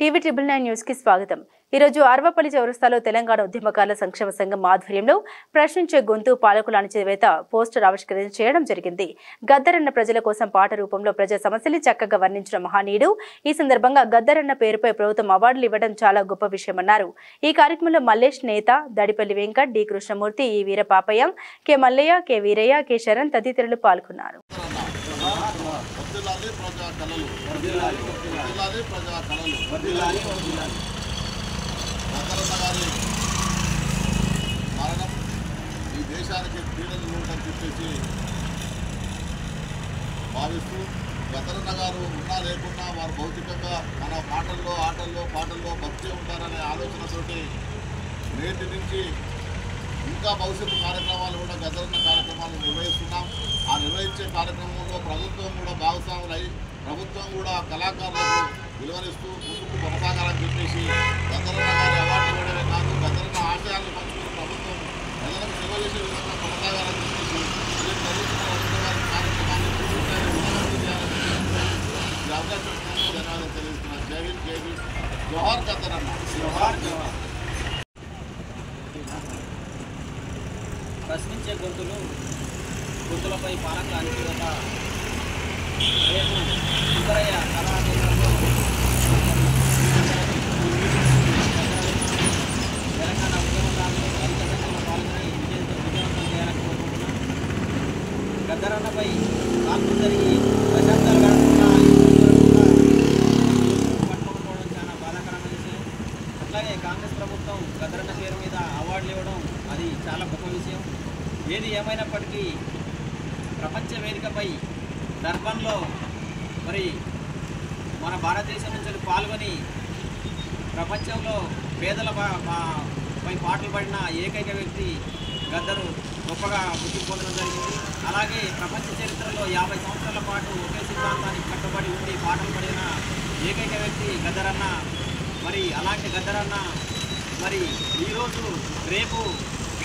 TV 999 news కి స్వాగతం। ఈ రోజు ఆర్వపల్లి చౌరస్తాలో తెలంగాణ ఉద్యమకారుల సంక్షేమ సంఘం ఆధ్వర్యంలో ప్రశ్నించే గొంతు పాలకుల అణచివేత పోస్టర్ ఆవిష్కరణ చేయడం జరిగింది। గద్దరన్న ప్రజల కోసం పాట రూపంలో ప్రజా సమస్యల్ని చక్కగా వర్ణించిన మహానీయుడు। ఈ సందర్భంగా గద్దరన్న పేరుపై ప్రభుత్వం అవార్డులు ఇవ్వడం చాలా గొప్ప విషయమన్నారు। ఈ కార్యక్రమంలో మల్లేష్ నేత, దడిపల్లి Venkat, D Krishnamurthy, E Veerapapaiah, K Mallaiah, K Veeraiah, K Sharan తదితరులు పాల్గొన్నారు। మరణం ఈ దేశానికి పీడలు ఉందని చెప్పేసి భావిస్తూ గద్దరన్న గారు ఉన్నా లేకున్నా వారు భౌతికంగా మన మాటల్లో, ఆటల్లో, పాటల్లో బతికే ఉంటారనే ఆలోచనతోటి నేటి నుంచి ఇంకా భవిష్యత్తు కార్యక్రమాలు కూడా గద్దరన్న కార్యక్రమాలు నిర్వహిస్తున్నాం। ఆ నిర్వహించే కార్యక్రమంలో ప్రభుత్వం కూడా భాగస్వాములై ప్రభుత్వం కూడా కళాకారులకు విలువనిస్తూ ముందుకు కొనసాగాలని చెప్పేసి గద్దరన్న గారి అవార్డు ఇవ్వడమే కాదు, గద్దరన్న ఆశయాలను పంచుకుని ప్రభుత్వం ప్రజలకు సేవ చేసే విధంగా కొనసాగాలని చెప్పేసి జరుగుతున్న గారి కార్యక్రమాన్ని ఈ అవకాశం ధన్యవాదాలు తెలియజేస్తున్నాను। జై హింద్, జై హింద్, జోహార్ గద్దరన్న, జోహార్ జోహార్। ప్రశ్నించే గొంతులపై పాలకుల అణచివేత రేపు సుబ్బరయ్య కళాకేంద్రంలో తెలంగాణ ఉద్యమకారులు రైతు సంఘంలో పాల్గొని విజయవంతం చేయాలని కోరుకుంటున్నాం। గద్దరన్నపై కాల్పులు జరిగి దశాబ్దాలు గడుపుతున్న పట్టుకోకపోవడం చాలా బాధాకరమైన విషయం। అట్లాగే కాంగ్రెస్ ప్రభుత్వం గద్దరన్న పేరు మీద అవార్డులు ఇవ్వడం అది చాలా గొప్ప విషయం। ఏది ఏమైనప్పటికీ ప్రపంచ వేదికపై డర్బన్లో మరి మన భారతదేశం నుంచి పాల్గొని ప్రపంచంలో పేదల పై పాటలు పడిన ఏకైక వ్యక్తి గద్దరు గొప్పగా గుర్తింపు పొందడం జరిగింది। అలాగే ప్రపంచ చరిత్రలో 50 సంవత్సరాల పాటు ఒకే సిద్ధాంతానికి కట్టుబడి ఉండి పాటలు పడిన ఏకైక వ్యక్తి గద్దరన్న। మరి అలాంటి గద్దరన్న మరి ఈరోజు రేపు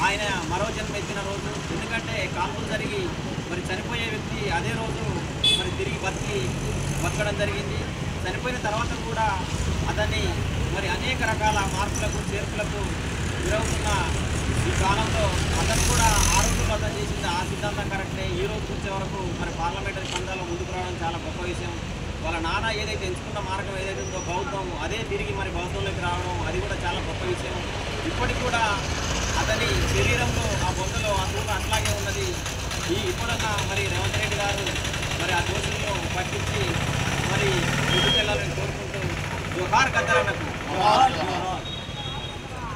ఆయన మరో జన్మ ఎత్తిన రోజు। ఎందుకంటే కాల్పులు జరిగి మరి చనిపోయే వ్యక్తి అదే రోజు మరి తిరిగి బతకడం జరిగింది। చనిపోయిన తర్వాత కూడా అతన్ని మరి అనేక రకాల మార్పులకు చేర్పులకు గురవుతున్న ఈ కాలంలో అతను కూడా ఆ రోజుల్లో అతను చేసింది ఆ సిద్ధాంతం కరెక్టే। ఈ రోజు వచ్చే వరకు మరి పార్లమెంటరీ పందాల్లో ముందుకు రావడం చాలా గొప్ప విషయం। వాళ్ళ నాన్న ఏదైతే ఎంచుకున్న మార్గం ఏదైతే ఉందో బౌద్ధం, అదే తిరిగి మరి బౌద్ధంలోకి రావడం అది కూడా చాలా గొప్ప విషయం। ఇప్పటికి కూడా అతని శరీరంలో ఆ బొందలో ఆ తూక అట్లాగే ఉన్నది। ఇప్పుడున్న మరి రేవంత్ రెడ్డి గారు మరి ఆ దోషులను పట్టించి మరి ముందుకెళ్లాలని కోరుకుంటూ జోహార్ గద్దరన్నకు।